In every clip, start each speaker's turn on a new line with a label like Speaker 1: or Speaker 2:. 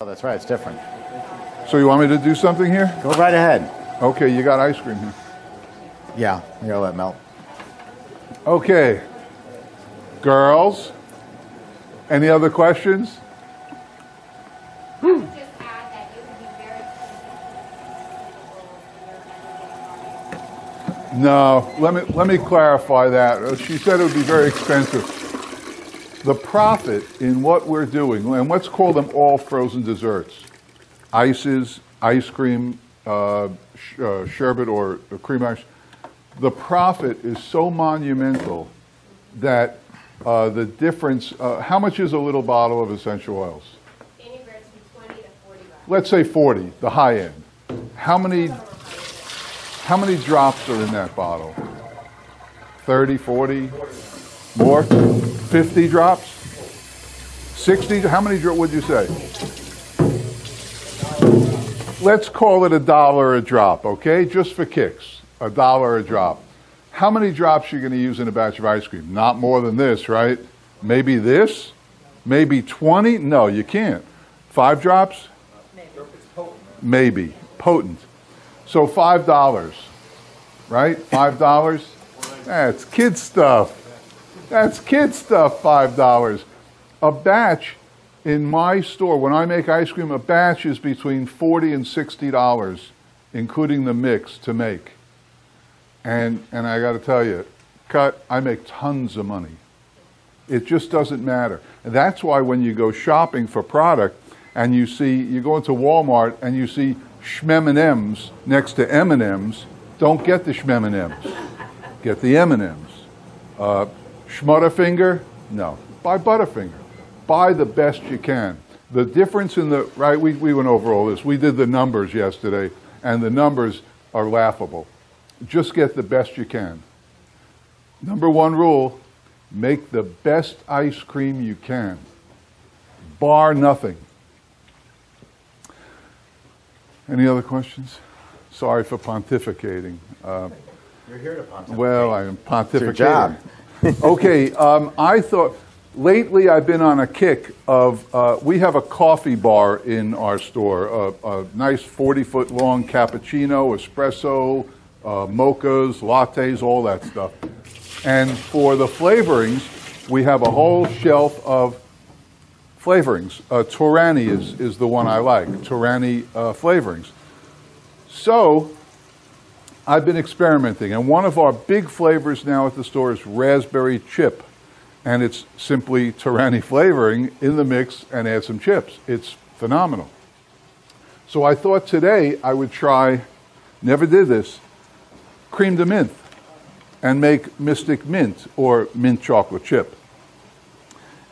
Speaker 1: Oh, that's right, it's different.
Speaker 2: So you want me to do something here?
Speaker 1: Go right ahead.
Speaker 2: Okay, you got ice cream here.
Speaker 1: Yeah, I'm gonna let it melt.
Speaker 2: Okay. Girls, any other questions? No, let me clarify that. She said it would be very expensive. The profit in what we're doing, and let's call them all frozen desserts, ices, ice cream, sherbet or cream ice, the profit is so monumental that the difference, how much is a little bottle of essential oils?
Speaker 3: Anywhere from 20 to 40 bucks.
Speaker 2: Let's say 40, the high end. How many drops are in that bottle? 30, 40? More? 50 drops? 60? How many drops would you say? Let's call it $1 a drop, okay? Just for kicks. $1 a drop. How many drops are you going to use in a batch of ice cream? Not more than this, right? Maybe this? Maybe 20? No, you can't. 5 drops? Maybe. Potent. So $5, right? $5? That's kid stuff. That's kid stuff, $5. A batch in my store, when I make ice cream, a batch is between $40 and $60, including the mix to make. And I got to tell you, I make tons of money. It just doesn't matter. And that's why when you go shopping for product and you go into Walmart and you see Schmem&Ms next to M&Ms, don't get the Schmem&Ms. Get the M&Ms. Schmutterfinger? No. Buy Butterfinger. Buy the best you can. The difference in the, right, we went over all this. We did the numbers yesterday, and the numbers are laughable. Just get the best you can. Number one rule, make the best ice cream you can. Bar nothing. Any other questions? Sorry for pontificating.
Speaker 1: You're here to pontificate.
Speaker 2: Well, I am pontificating.
Speaker 1: It's your job.
Speaker 2: Okay, I thought, lately I've been on a kick of, we have a coffee bar in our store, a nice 40-foot long cappuccino, espresso, mochas, lattes, all that stuff. And for the flavorings, we have a whole shelf of flavorings. Torani is the one I like, Torani flavorings. So I've been experimenting, and one of our big flavors now at the store is raspberry chip. And it's simply Torani flavoring in the mix and add some chips. It's phenomenal. So I thought today I would try, never did this, cream de mint and make Mystic Mint or mint chocolate chip.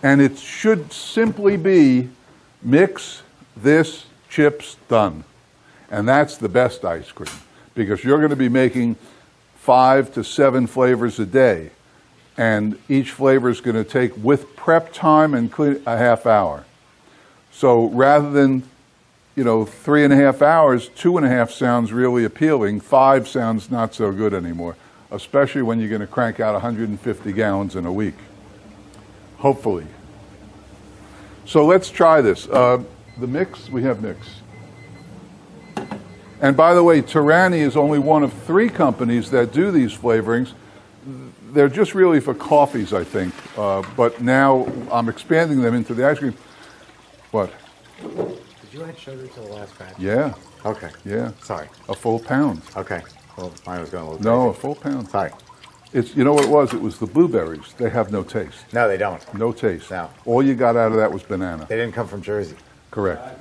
Speaker 2: And it should simply be mix this, chips, done. And that's the best ice cream because you're going to be making 5 to 7 flavors a day. And each flavor is going to take, with prep time and clean, a half hour. So rather than, 3.5 hours, 2.5 sounds really appealing. 5 sounds not so good anymore, especially when you're going to crank out 150 gallons in a week. Hopefully. So let's try this. The mix, we have mix. And by the way, Torani is only one of 3 companies that do these flavorings. They're just really for coffees, I think. But now I'm expanding them into the ice cream. What?
Speaker 1: Did you add sugar to the last batch?
Speaker 2: Yeah.
Speaker 1: Okay.
Speaker 2: Yeah.
Speaker 1: Sorry.
Speaker 2: A full pound.
Speaker 1: Okay. Well, mine was going a little
Speaker 2: No,
Speaker 1: crazy.
Speaker 2: a full pound.
Speaker 1: Sorry.
Speaker 2: It's, you know what it was? It was the blueberries. They have no taste.
Speaker 1: No, they don't.
Speaker 2: No taste.
Speaker 1: No.
Speaker 2: All you got out of that was banana.
Speaker 1: They didn't come from Jersey.
Speaker 2: Correct.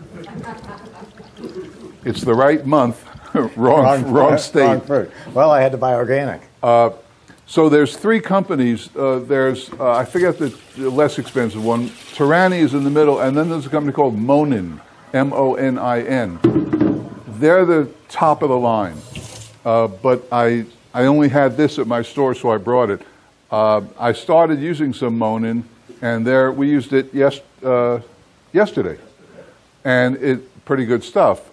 Speaker 2: It's the right month, wrong state.
Speaker 1: Wrong fruit. Well, I had to buy organic.
Speaker 2: So there's 3 companies. There's, I forget the less expensive one. Torani is in the middle, and then there's a company called Monin, M-O-N-I-N. They're the top of the line. But I only had this at my store, so I brought it. I started using some Monin, and we used it yesterday. And pretty good stuff.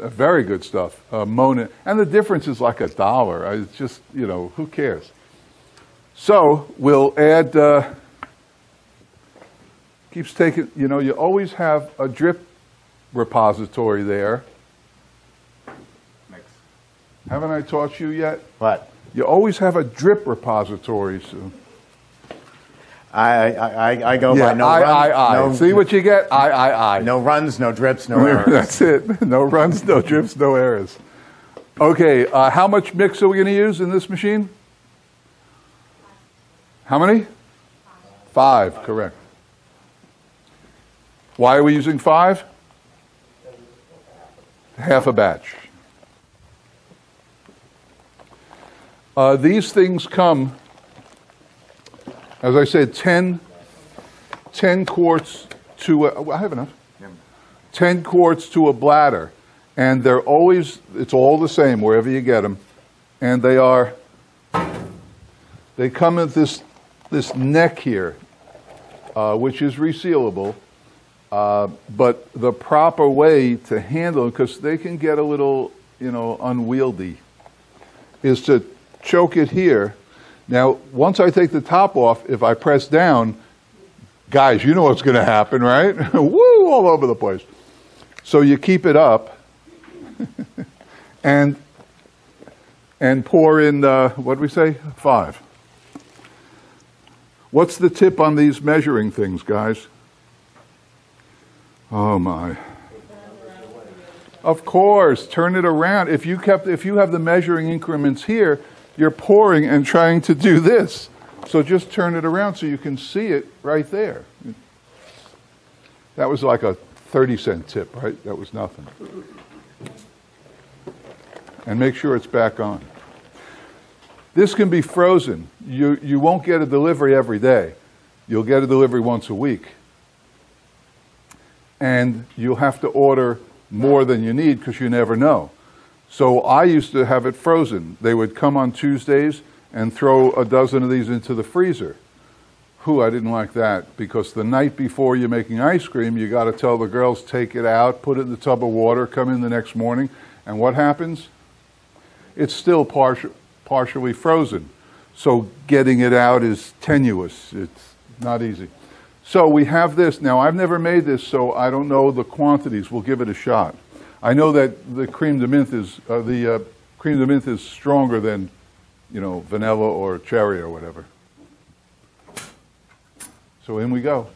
Speaker 2: Very good stuff. Mona. And the difference is like $1. It's just, who cares? So we'll add, keeps taking, you always have a drip repository there.
Speaker 1: Mix.
Speaker 2: Haven't I taught you yet?
Speaker 1: What?
Speaker 2: You always have a drip repository. So.
Speaker 1: I go
Speaker 2: Yeah,
Speaker 1: by no
Speaker 2: I.
Speaker 1: runs.
Speaker 2: See what you get? I.
Speaker 1: No runs, no drips, no errors.
Speaker 2: That's it. No runs, no drips, no errors. Okay, how much mix are we going to use in this machine? How many? 5, correct. Why are we using 5? Half a batch. These things come, as I said, 10 quarts to I have enough. 10 quarts to a bladder. And they're always, it's all the same wherever you get them. And they come at this neck here, which is resealable. But the proper way to handle them, because they can get a little, unwieldy, is to choke it here. Now, once I take the top off, if I press down, guys, you know what's going to happen, right? Woo, all over the place. So you keep it up and pour in, what do we say? 5. What's the tip on these measuring things, guys? Oh my. Of course, turn it around. If you have the measuring increments here, you're pouring and trying to do this. So just turn it around so you can see it right there. That was like a 30-cent tip, right? That was nothing. And make sure it's back on. This can be frozen. You won't get a delivery every day. You'll get a delivery once a week. And you'll have to order more than you need because you never know. So I used to have it frozen. They would come on Tuesdays and throw a dozen of these into the freezer. I didn't like that, because the night before you're making ice cream, you got to tell the girls, take it out, put it in the tub of water, come in the next morning, and what happens? It's still partially frozen. So getting it out is tenuous. It's not easy. So we have this. Now, I've never made this, so I don't know the quantities. We'll give it a shot. I know that the creme de menthe is stronger than, vanilla or cherry or whatever. So in we go.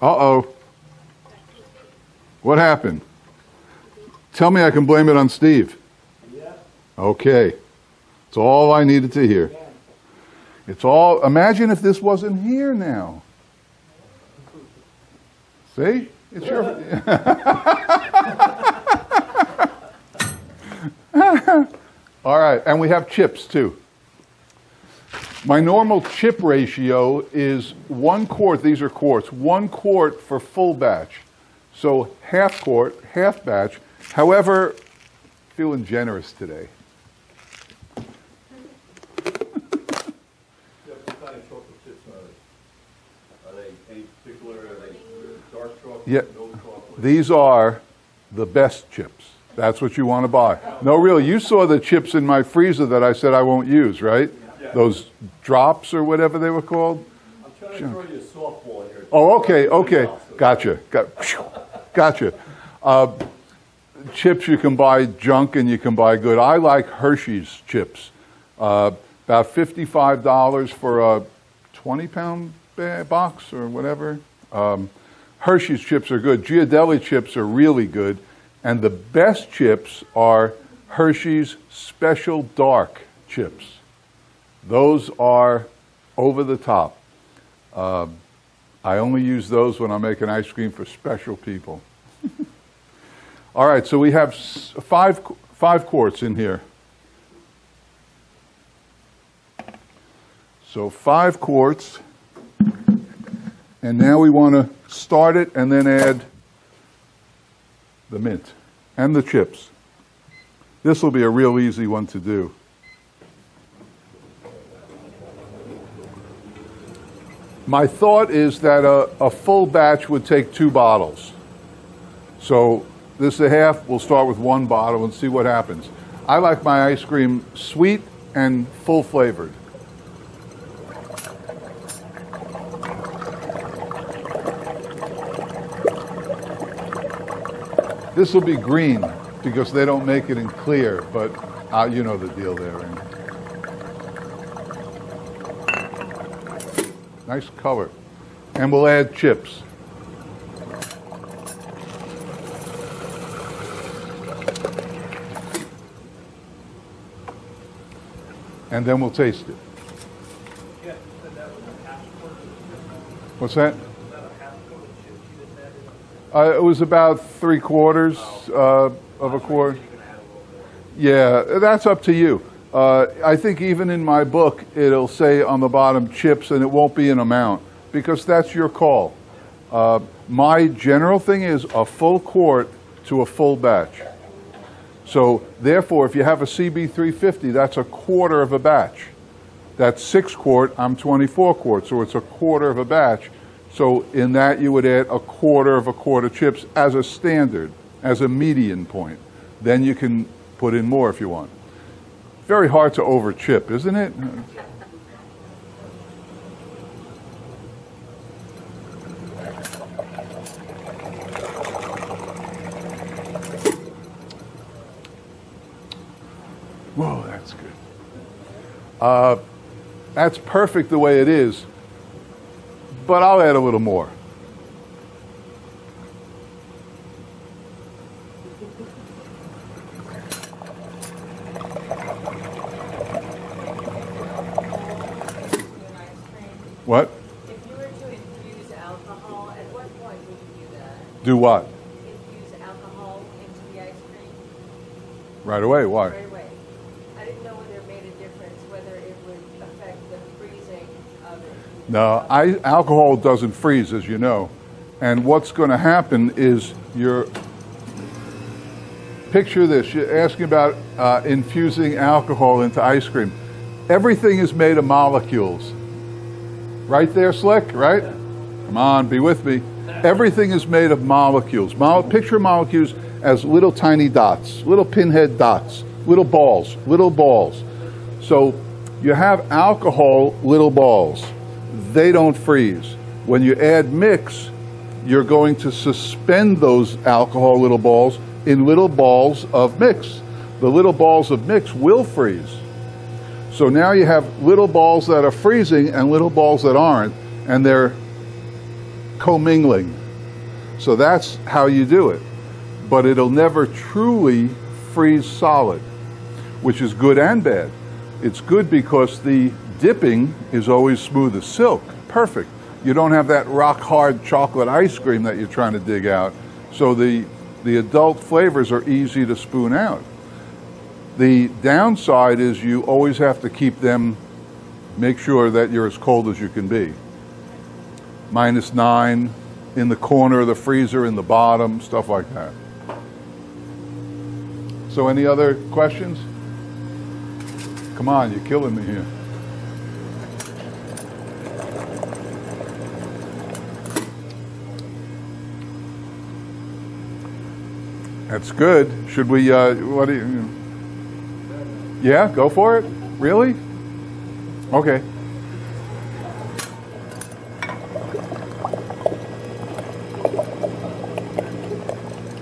Speaker 2: Uh-oh. What happened? Tell me I can blame it on Steve. Yeah. Okay. It's all I needed to hear. It's all, imagine if this wasn't here now. See? It's your... All right, and we have chips too. My normal chip ratio is 1 quart, these are quarts, 1 quart for full batch. So half quart, half batch. However, feeling generous today.
Speaker 4: What kind of chocolate chips are they? Are they any particular, are they dark chocolate,
Speaker 2: Yeah,
Speaker 4: milk chocolate?
Speaker 2: these are the best chips. That's what you want to buy. No, really, you saw the chips in my freezer that I said I won't use, right?
Speaker 4: Yeah.
Speaker 2: Those drops or whatever they were called.
Speaker 4: I'm trying to throw you a softball here.
Speaker 2: Oh, okay. Gotcha. Gotcha. Chips, you can buy junk and you can buy good. I like Hershey's chips. About $55 for a 20-pound box or whatever. Hershey's chips are good. Ghirardelli chips are really good. And the best chips are Hershey's Special Dark chips. Those are over the top. I only use those when I'm making ice cream for special people. All right, so we have five quarts in here. So 5 quarts. And now we want to start it and then add the mint and the chips. This will be a real easy one to do. My thought is that a full batch would take 2 bottles. So this is a half. We'll start with 1 bottle and see what happens. I like my ice cream sweet and full flavored. This will be green because they don't make it in clear, but you know the deal there. Randy. Nice color. And we'll add chips. And then we'll taste it. What's that? It was about 3/4 of a quart. Yeah, that's up to you. I think even in my book, it'll say on the bottom chips, and it won't be an amount, because that's your call. My general thing is a full quart to a full batch. So therefore, if you have a CB350, that's 1/4 of a batch. That's 6 quart, I'm 24 quart, so it's 1/4 of a batch. So in that, you would add 1/4 of a quart of chips as a standard, as a median point. Then you can put in more if you want. Very hard to over chip, isn't it? Whoa, that's good. That's perfect the way it is, but I'll add a little more. What?
Speaker 3: If you were to infuse alcohol, at what point would you do that?
Speaker 2: Do what?
Speaker 3: Infuse alcohol into the ice cream?
Speaker 2: Right away. Why?
Speaker 3: Right away. I didn't know whether it made a difference, whether it would affect the freezing of it.
Speaker 2: No, alcohol doesn't freeze, as you know. And what's going to happen is picture this. You're asking about infusing alcohol into ice cream. Everything is made of molecules. Right there, Slick, right? Come on, be with me. Everything is made of molecules. Picture molecules as little tiny dots, little pinhead dots, little balls, little balls. So you have alcohol, little balls. They don't freeze. When you add mix, you're going to suspend those alcohol little balls in little balls of mix. The little balls of mix will freeze. So now you have little balls that are freezing and little balls that aren't, and they're commingling. So that's how you do it. But it'll never truly freeze solid, which is good and bad. It's good because the dipping is always smooth as silk. Perfect. You don't have that rock-hard chocolate ice cream that you're trying to dig out. So the adult flavors are easy to spoon out. The downside is you always have to keep them, make sure that you're as cold as you can be. -9 in the corner of the freezer, in the bottom, stuff like that. So any other questions? Come on, you're killing me here. That's good. Should we, what do you... Yeah, go for it? Really? Okay.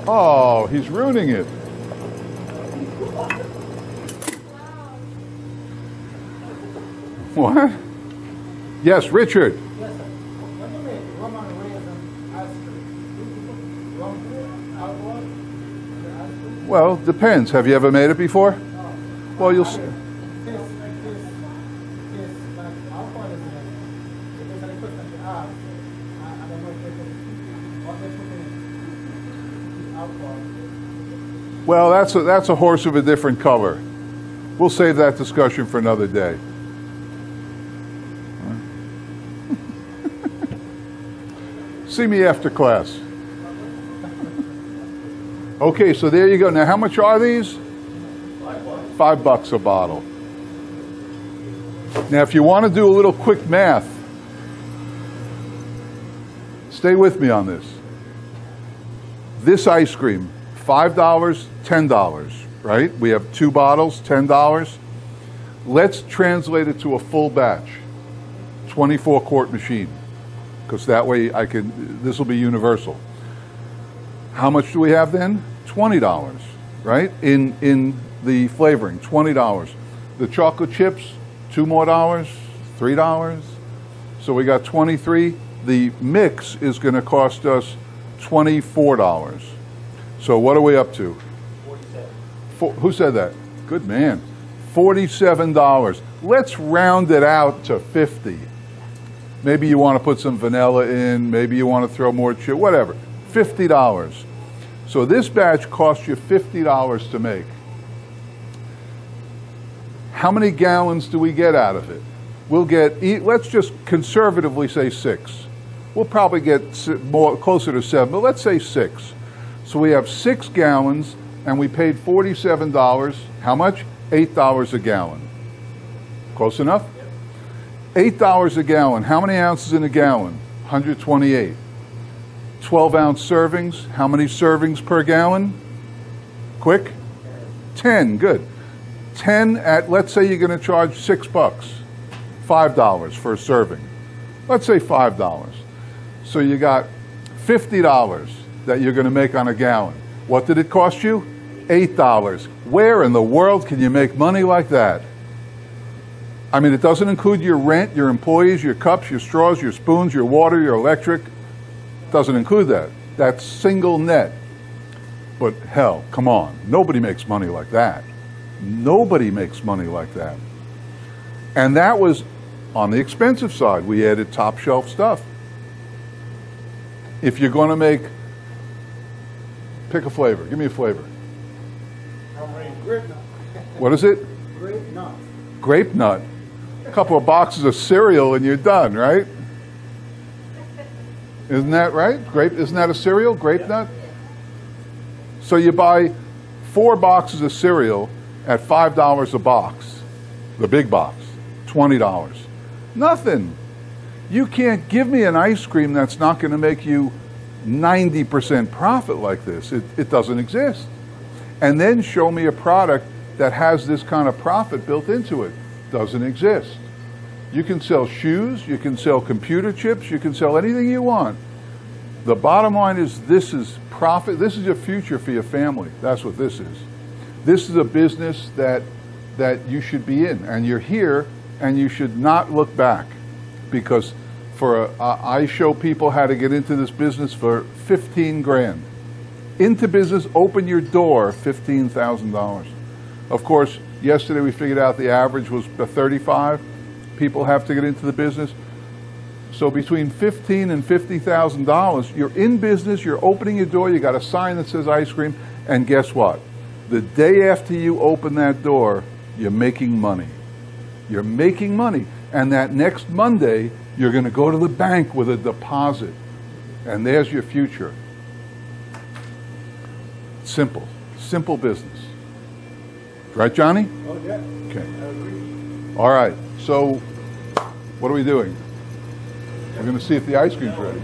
Speaker 2: Oh, he's ruining it. What? Yes, Richard.
Speaker 5: Yes, sir. What do you make Roman raisin ice cream? Alcohol?
Speaker 2: Well, depends. Have you ever made it before? Well, you'll see. Well, that's a horse of a different color. We'll save that discussion for another day. See me after class. Okay, so there you go. Now, how much are these? $5 a bottle. Now, if you want to do a little quick math, Stay with me on this. This ice cream, $5, $10, right? We have 2 bottles, $10. Let's translate it to a full batch, 24-quart machine, because that way this will be universal. How much do we have then? $20, right? In the flavoring, $20. The chocolate chips, $2 more, $3. So we got 23. The mix is going to cost us $24. So what are we up to?
Speaker 4: 47.
Speaker 2: Who said that? Good man. $47. Let's round it out to 50. Maybe you want to put some vanilla in. Maybe you want to throw more chip. Whatever. $50. So this batch costs you $50 to make. How many gallons do we get out of it? We'll get, let's just conservatively say 6. We'll probably get more, closer to 7, but let's say 6. So we have 6 gallons, and we paid $47. How much? $8 a gallon. Close enough? Yep. $8 a gallon. How many ounces in a gallon? 128. 12-ounce servings. How many servings per gallon? Quick? 10. Good. 10 at, let's say you're going to charge $6. $5 for a serving. Let's say $5. So you got $50 that you're going to make on a gallon. What did it cost you? $8. Where in the world can you make money like that? I mean, it doesn't include your rent, your employees, your cups, your straws, your spoons, your water, your electric. Doesn't include that. That's single net. But hell, come on. Nobody makes money like that. Nobody makes money like that. And that was on the expensive side. We added top shelf stuff. If you're going to make, pick a flavor. Give me a flavor.
Speaker 5: Grape nut.
Speaker 2: What is it?
Speaker 5: Grape nut.
Speaker 2: Grape nut. A couple of boxes of cereal and you're done, right? Isn't that right? Isn't that a cereal? Grape nut? So you buy 4 boxes of cereal at $5 a box. The big box. $20. Nothing. You can't give me an ice cream that's not going to make you 90% profit like this. It doesn't exist. And then show me a product that has this kind of profit built into it. Doesn't exist. You can sell shoes, you can sell computer chips, you can sell anything you want. The bottom line is this is profit. This is your future for your family. That's what this is. This is a business that you should be in, and you're here, and you should not look back, because I show people how to get into this business for 15 grand. Into business, open your door, $15,000. Of course, yesterday we figured out the average was 35 people have to get into the business. So between $15,000 and $50,000, you're in business, you're opening your door, you got a sign that says ice cream, and guess what? The day after you open that door, you're making money. You're making money. And that next Monday, you're going to go to the bank with a deposit. And there's your future. Simple. Simple business. Right, Johnny?
Speaker 5: Oh, yeah.
Speaker 2: Okay.
Speaker 5: I agree.
Speaker 2: All right. So, what are we doing? We're going to see if the ice cream's ready.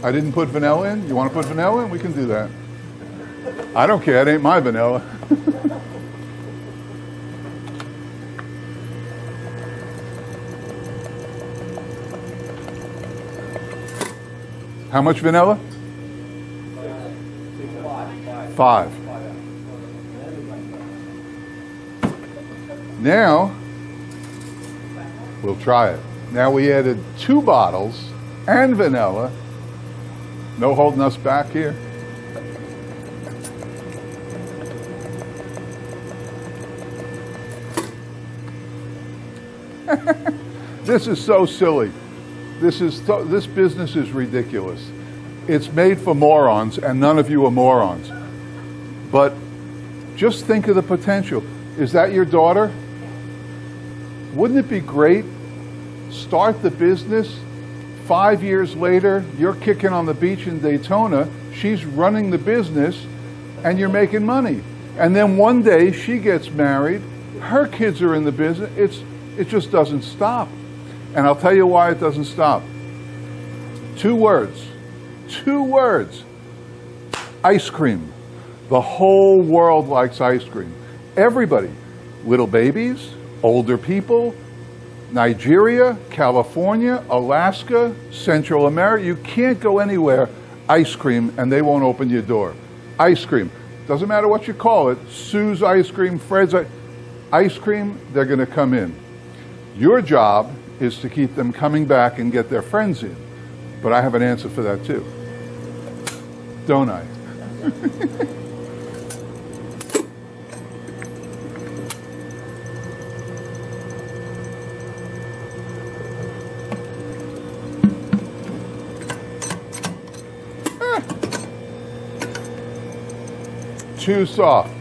Speaker 2: I didn't put vanilla in? You want to put vanilla in? We can do that. I don't care. It ain't my vanilla. How much vanilla? 5. Now, we'll try it. Now we added 2 bottles and vanilla. No holding us back here. This is so silly. This business is ridiculous. It's made for morons, and none of you are morons. But just think of the potential. Is that your daughter? Wouldn't it be great? Start the business. 5 years later, you're kicking on the beach in Daytona. She's running the business, and you're making money. And then one day, she gets married. Her kids are in the business. It just doesn't stop. And I'll tell you why it doesn't stop. 2 words. 2 words. Ice cream. The whole world likes ice cream. Everybody. Little babies, older people, Nigeria, California, Alaska, Central America. You can't go anywhere, ice cream, and they won't open your door. Ice cream. Doesn't matter what you call it. Sue's ice cream, Fred's ice cream, they're going to come in. Your job is to keep them coming back and get their friends in. But I have an answer for that too. Don't I? Too soft.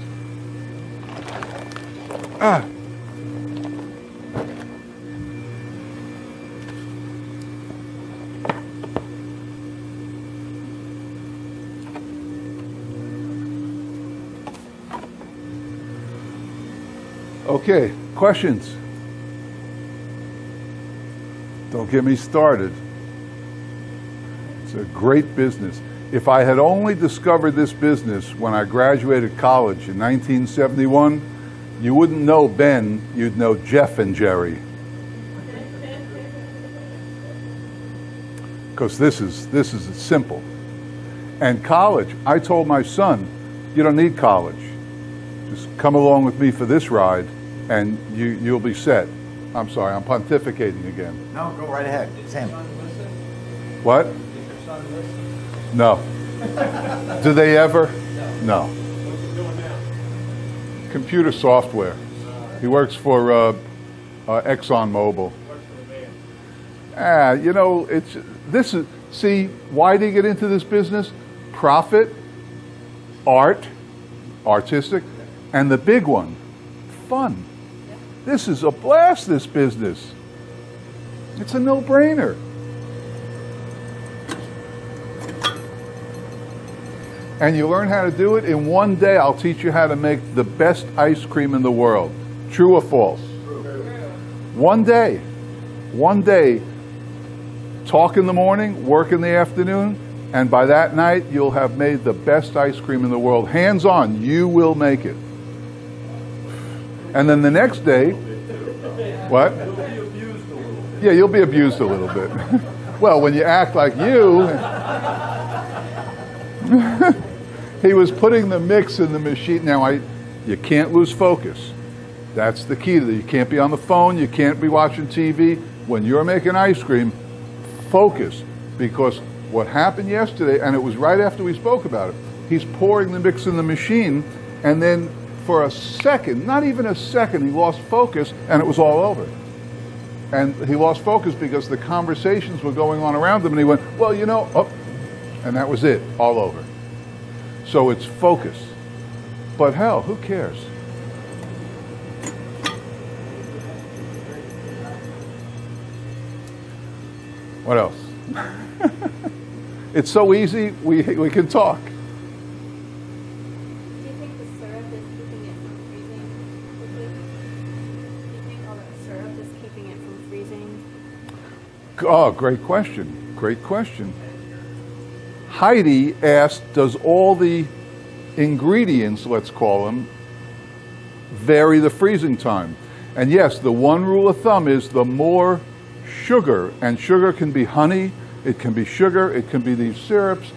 Speaker 2: Okay, questions? Don't get me started. It's a great business. If I had only discovered this business when I graduated college in 1971, you wouldn't know Ben, you'd know Jeff and Jerry. Because this is simple. And college, I told my son, you don't need college. Just come along with me for this ride and you'll be set. I'm sorry, I'm pontificating again.
Speaker 1: No, go right ahead. Sam.
Speaker 2: What? No. Do they ever? No. Computer software. He works for ExxonMobil. You know, see, why did he get into this business? Profit, art, artistic, and the big one, fun. This is a blast, this business. It's a no-brainer. And you learn how to do it in one day. I'll teach you how to make the best ice cream in the world. True or false? True. One day. One day. Talk in the morning, work in the afternoon, and by that night you'll have made the best ice cream in the world. Hands on, you will make it. And then the next day, what? Yeah, you'll be abused a little bit. Well, when you act like you... He was putting the mix in the machine. Now, you can't lose focus. That's the key to it. You can't be on the phone. You can't be watching TV. When you're making ice cream, focus. Because what happened yesterday, and it was right after we spoke about it, he's pouring the mix in the machine, and then for a second, not even a second, he lost focus, and it was all over. And he lost focus because the conversations were going on around him, and he went, well, you know, oh, and that was it, all over. So it's focus. But hell, who cares? What else? It's so easy, we can talk.
Speaker 3: Do you think the syrup is keeping it from freezing quickly? Do you think all that syrup is keeping it from freezing?
Speaker 2: Oh, great question. Great question. Heidi asked, does all the ingredients, let's call them, vary the freezing time? And yes, the one rule of thumb is the more sugar, and sugar can be honey, it can be sugar, it can be these syrups,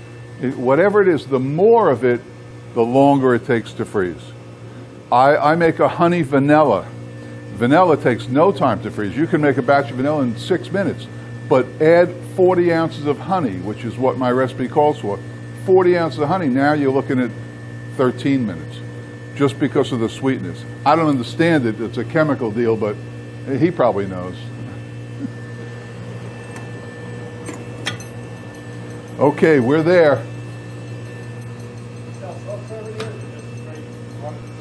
Speaker 2: whatever it is, the more of it, the longer it takes to freeze. I make a honey vanilla. Vanilla takes no time to freeze. You can make a batch of vanilla in 6 minutes, but add 40 ounces of honey, which is what my recipe calls for. 40 ounces of honey, now you're looking at 13 minutes, just because of the sweetness. I don't understand it, it's a chemical deal, but he probably knows. Okay, we're there.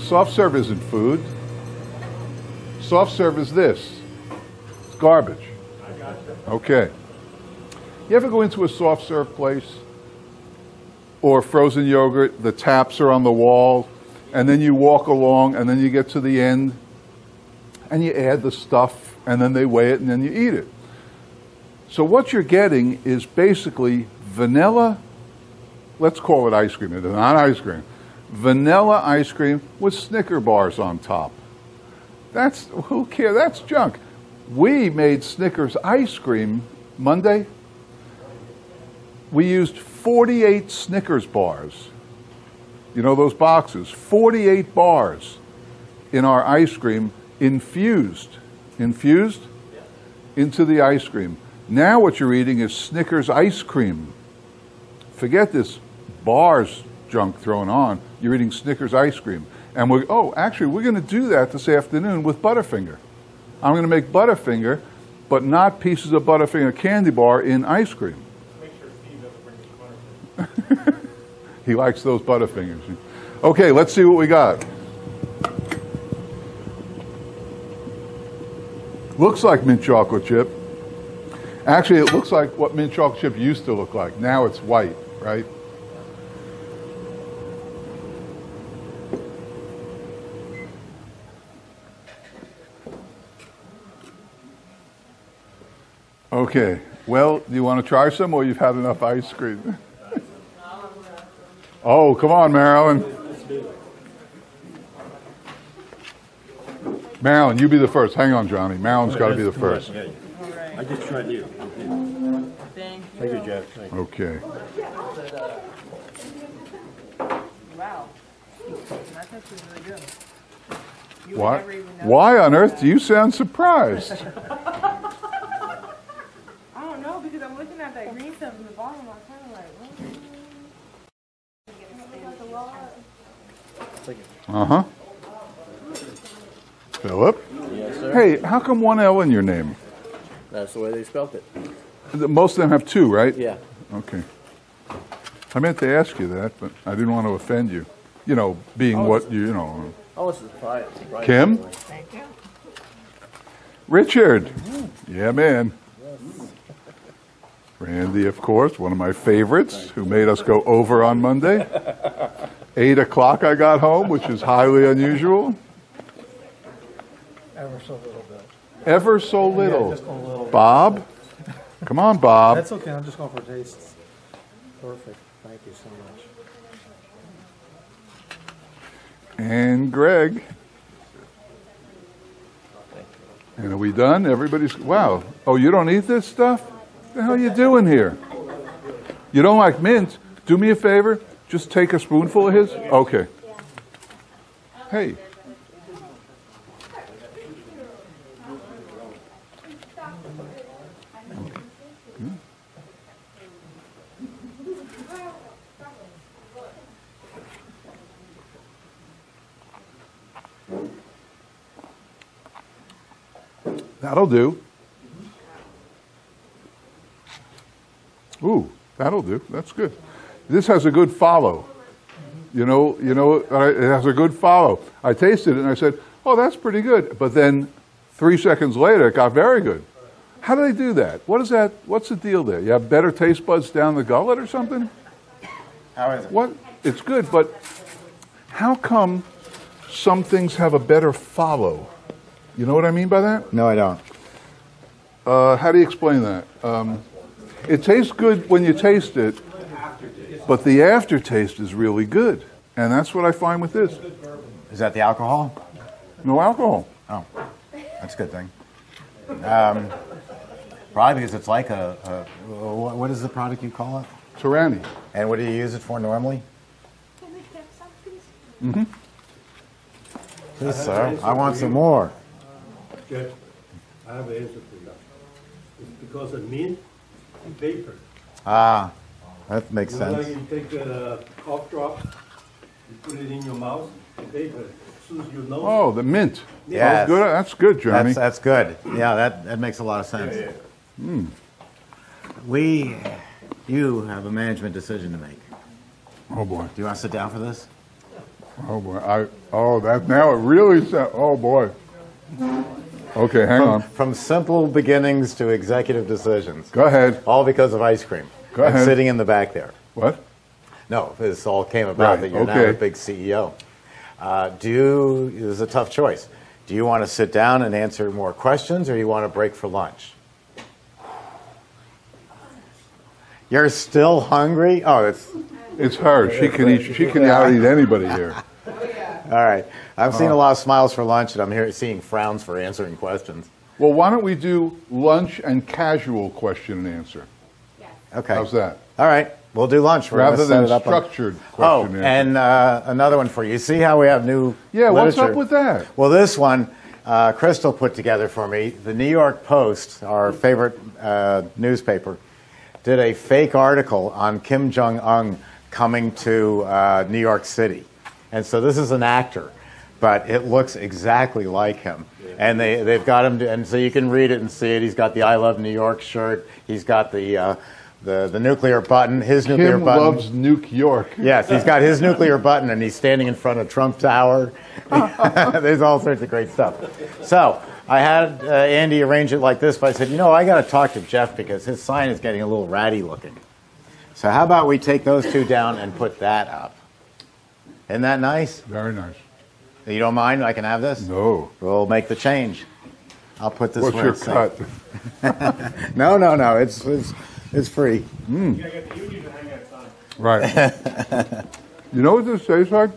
Speaker 2: Soft serve isn't food. Soft serve is this. It's garbage. Okay. You ever go into a soft serve place or frozen yogurt, the taps are on the wall, and then you walk along and then you get to the end and you add the stuff and then they weigh it and then you eat it. So what you're getting is basically vanilla, let's call it ice cream, it's not ice cream, vanilla ice cream with Snicker bars on top. That's, who cares, that's junk. We made Snickers ice cream Monday. We used 48 Snickers bars. You know those boxes, 48 bars in our ice cream infused into the ice cream. Now what you're eating is Snickers ice cream. Forget this bars junk thrown on. You're eating Snickers ice cream. And we're going to do that this afternoon with Butterfinger. I'm going to make Butterfinger, but not pieces of Butterfinger candy bar in ice cream.
Speaker 6: Make sure Steve doesn't bring the Butterfinger.
Speaker 2: He likes those Butterfingers. Okay, let's see what we got. Looks like mint chocolate chip. Actually, it looks like what mint chocolate chip used to look like. Now it's white, right? Okay, well, do you want to try some or you've had enough ice cream? Oh, come on, Marilyn. Marilyn, you be the first. Hang on, Johnny. Marilyn's got to be the first.
Speaker 4: I just tried you.
Speaker 6: Thank
Speaker 4: Thank you, Jeff. Thank you.
Speaker 2: Okay.
Speaker 6: Wow. That touch is really good. You would
Speaker 2: Why?
Speaker 6: never even know.
Speaker 2: Why on earth do you sound surprised?
Speaker 6: I don't know, because I'm looking at that green stuff in the bottom. I'm kind of like,
Speaker 2: Uh-huh. Philip?
Speaker 7: Yes, sir.
Speaker 2: Hey, how come one L in your name?
Speaker 7: That's the way they spelt it.
Speaker 2: Most of them have two, right?
Speaker 7: Yeah.
Speaker 2: Okay. I meant to ask you that, but I didn't want to offend you. You know, being what you know.
Speaker 7: Oh, it's a surprise.
Speaker 2: Kim? Richard? Yeah, man. Randy, of course, one of my favorites, who made us go over on Monday. 8 o'clock I got home, which is highly unusual.
Speaker 5: Ever so little bit.
Speaker 2: Ever so little.
Speaker 5: Yeah, just a little.
Speaker 2: Bob? Come on, Bob.
Speaker 5: That's okay, I'm just going for tastes. Perfect, thank you so much.
Speaker 2: And Greg. And are we done? Everybody's, wow. Oh, you don't eat this stuff? What the hell are you doing here? You don't like mint? Do me a favor. Just take a spoonful of his? Okay. Hey. That'll do. Ooh, that'll do. That's good. This has a good follow. You know, it has a good follow. I tasted it and I said, oh, that's pretty good. But then 3 seconds later, it got very good. How do they do that? What is that? What's the deal there? You have better taste buds down the gullet or something?
Speaker 1: How is it?
Speaker 2: What? It's good, but how come some things have a better follow? You know what I mean by that?
Speaker 1: No, I don't.
Speaker 2: How do you explain that? It tastes good when you taste it, but the aftertaste is really good. And that's what I find with this.
Speaker 1: Is that the alcohol?
Speaker 2: No alcohol.
Speaker 1: Oh, that's a good thing. Probably because it's like what is the product you call it?
Speaker 2: Tyranny.
Speaker 1: And what do you use it for normally?
Speaker 3: Can we have some, please?
Speaker 2: Mm-hmm.
Speaker 1: Please, sir. I want some more.
Speaker 4: Jeff, I have an answer for you. It's because of mint and vapor.
Speaker 1: Ah, that makes
Speaker 4: You know, like
Speaker 1: sense.
Speaker 4: you take a cough drop, you put it in your mouth, and vapor soothes your nose.
Speaker 2: Oh, the mint.
Speaker 1: Yes.
Speaker 2: Oh, good. That's good, Johnny.
Speaker 1: That's good. Yeah, that makes a lot of sense. You have a management decision to make.
Speaker 2: Oh boy.
Speaker 1: Do you want to sit down for this?
Speaker 2: Oh boy. Now it really sounds. Oh boy. Okay, hang on.
Speaker 1: From simple beginnings to executive decisions.
Speaker 2: Go ahead.
Speaker 1: All because of ice cream.
Speaker 2: Go
Speaker 1: I'm
Speaker 2: ahead.
Speaker 1: sitting in the back there.
Speaker 2: What?
Speaker 1: No, this all came about
Speaker 2: Right,
Speaker 1: that you're now
Speaker 2: okay.
Speaker 1: a big CEO. This is a tough choice. Do you want to sit down and answer more questions, or you want to break for lunch? You're still hungry? Oh,
Speaker 2: It's her. She can eat. She can out-eat anybody here.
Speaker 1: all right. I'm seeing a lot of smiles for lunch, and I'm here seeing frowns for answering questions.
Speaker 2: Well, why don't we do lunch and casual question and answer?
Speaker 3: Yes.
Speaker 1: Okay.
Speaker 2: How's that?
Speaker 1: All right. We'll do lunch. We're
Speaker 2: Rather
Speaker 1: gonna set
Speaker 2: than
Speaker 1: it up on-
Speaker 2: structured
Speaker 1: Oh,
Speaker 2: question and answer.
Speaker 1: and another one for you. See how we have new
Speaker 2: Yeah, what's
Speaker 1: literature?
Speaker 2: up with that?
Speaker 1: Well, this one, Crystal put together for me. The New York Post, our favorite newspaper, did a fake article on Kim Jong-un coming to New York City. And so this is an actor, but it looks exactly like him. And they've got him, and so you can read it and see it. He's got the I Love New York shirt. He's got the nuclear button, his nuclear
Speaker 2: Kim
Speaker 1: button.
Speaker 2: loves Nuke York.
Speaker 1: Yes, he's got his nuclear button, and he's standing in front of Trump Tower. There's all sorts of great stuff. So I had Andy arrange it like this, but I said, I got to talk to Jeff because his sign is getting a little ratty looking. So how about we take those two down and put that up? Isn't that nice?
Speaker 2: Very nice.
Speaker 1: You don't mind? I can have this?
Speaker 2: No.
Speaker 1: We'll make the change. I'll put this
Speaker 2: What's
Speaker 1: where
Speaker 2: your
Speaker 1: it's safe.
Speaker 2: cut?
Speaker 1: No. It's free.
Speaker 2: Right. You know what this tastes like?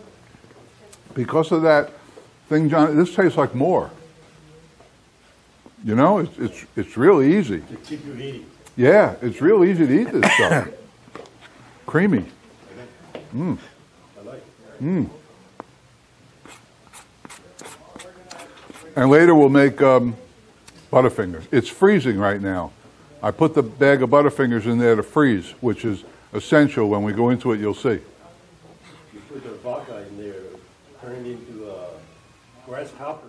Speaker 2: Because of that thing, John, this tastes like more. It's really easy.
Speaker 4: To keep you eating.
Speaker 2: Yeah, it's real easy to eat this stuff. Creamy.
Speaker 4: I like it.
Speaker 2: And later we'll make Butterfingers. It's freezing right now. I put the bag of Butterfingers in there to freeze, which is essential. When we go into it, you'll see.
Speaker 4: You put the vodka in there, turn it into a grasshopper.